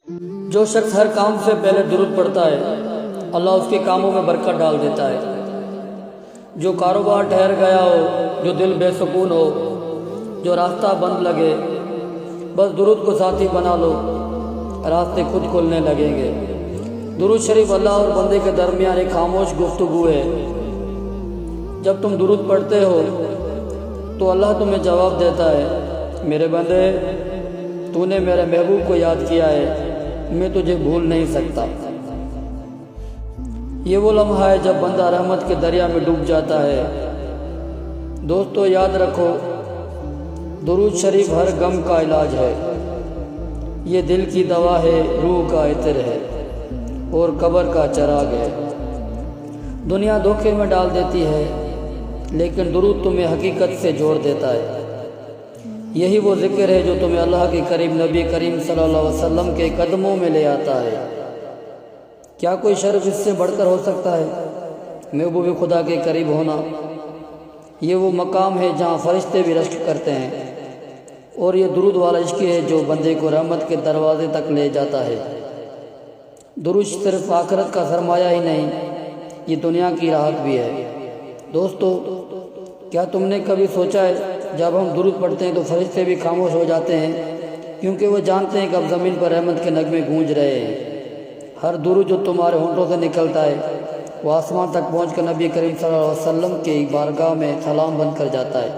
جو شخص ہر کام سے پہلے درود پڑھتا ہے اللہ اس کے کاموں میں برکت ڈال دیتا ہے۔ جو کاروبار ٹھہر گیا ہو، جو دل بے سکون ہو، جو راستہ بند لگے، بس درود کو ساتھی بنا لو، راستے خود کھلنے لگیں گے۔ درود شریف اللہ اور بندے کے درمیان ایک خاموش گفتگو ہے۔ جب تم درود پڑھتے ہو تو اللہ تمہیں جواب دیتا ہے، میرے بندے، تو نے میرے محبوب کو یاد کیا ہے، میں تجھے بھول نہیں سکتا۔ یہ وہ لمحہ ہے جب بندہ رحمت کے دریا میں ڈوب جاتا ہے۔ دوستو یاد رکھو، درود شریف ہر غم کا علاج ہے، یہ دل کی دوا ہے، روح کا عطر ہے اور قبر کا چراغ ہے۔ دنیا دھوکے میں ڈال دیتی ہے لیکن درود تمہیں حقیقت سے جوڑ دیتا ہے۔ یہی وہ ذکر ہے جو تمہیں اللہ کے کریم نبی کریم صلی اللہ علیہ وسلم کے قدموں میں لے آتا ہے۔ کیا کوئی شرف اس سے بڑھ کر ہو سکتا ہے؟ محبوب خدا کے قریب ہونا، یہ وہ مقام ہے جہاں فرشتے بھی رشک کرتے ہیں، اور یہ درود والا عشق ہے جو بندے کو رحمت کے دروازے تک لے جاتا ہے۔ درود صرف آخرت کا سرمایہ ہی نہیں، یہ دنیا کی راحت بھی ہے۔ دوستو، کیا تم نے کبھی سوچا ہے جب ہم درود پڑھتے ہیں تو فرشتے بھی خاموش ہو جاتے ہیں، کیونکہ وہ جانتے ہیں کہ اب زمین پر رحمت کے نغمے گونج رہے ہیں۔ ہر درود جو تمہارے ہونٹوں سے نکلتا ہے وہ آسمان تک پہنچ کر نبی کریم صلی اللہ علیہ وسلم کی بارگاہ میں سلام بن کر جاتا ہے،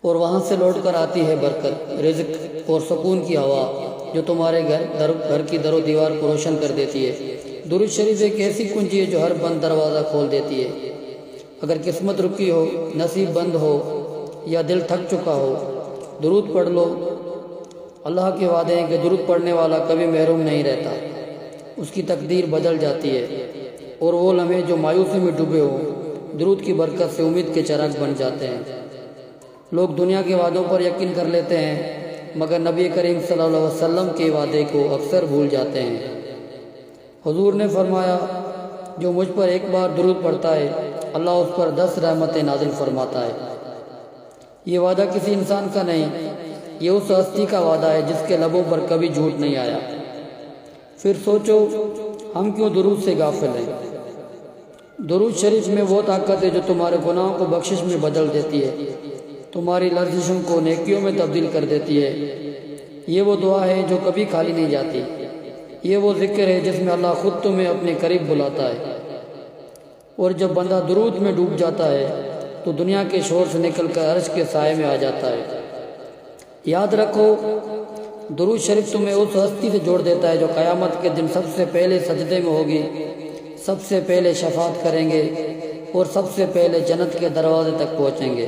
اور وہاں سے لوٹ کر آتی ہے برکت، رزق اور سکون کی ہوا جو تمہارے گھر کی در و دیوار کو روشن کر دیتی ہے۔ درود شریف ایک ایسی کنجی ہے جو ہر بند دروازہ کھول دیتی ہے۔ اگر قسمت رکی ہو، نصیب بند ہو یا دل تھک چکا ہو، درود پڑھ لو۔ اللہ کے وعدے ہیں کہ درود پڑھنے والا کبھی محروم نہیں رہتا، اس کی تقدیر بدل جاتی ہے، اور وہ لمحے جو مایوسی میں ڈوبے ہو درود کی برکت سے امید کے چراغ بن جاتے ہیں۔ لوگ دنیا کے وعدوں پر یقین کر لیتے ہیں مگر نبی کریم صلی اللہ علیہ وسلم کے وعدے کو اکثر بھول جاتے ہیں۔ حضور نے فرمایا، جو مجھ پر ایک بار درود پڑھتا ہے اللہ اس پر 10 رحمتیں نازل فرماتا ہے۔ یہ وعدہ کسی انسان کا نہیں، یہ اس ہستی کا وعدہ ہے جس کے لبوں پر کبھی جھوٹ نہیں آیا۔ پھر سوچو، ہم کیوں درود سے غافل ہیں؟ درود شریف میں وہ طاقت ہے جو تمہارے گناہوں کو بخشش میں بدل دیتی ہے، تمہاری لرزشوں کو نیکیوں میں تبدیل کر دیتی ہے۔ یہ وہ دعا ہے جو کبھی خالی نہیں جاتی، یہ وہ ذکر ہے جس میں اللہ خود تمہیں اپنے قریب بلاتا ہے، اور جب بندہ درود میں ڈوب جاتا ہے تو دنیا کے شور سے نکل کر عرش کے سائے میں آ جاتا ہے۔ یاد رکھو، درود شریف تمہیں اس ہستی سے جوڑ دیتا ہے جو قیامت کے دن سب سے پہلے سجدے میں ہوگی، سب سے پہلے شفاعت کریں گے اور سب سے پہلے جنت کے دروازے تک پہنچیں گے۔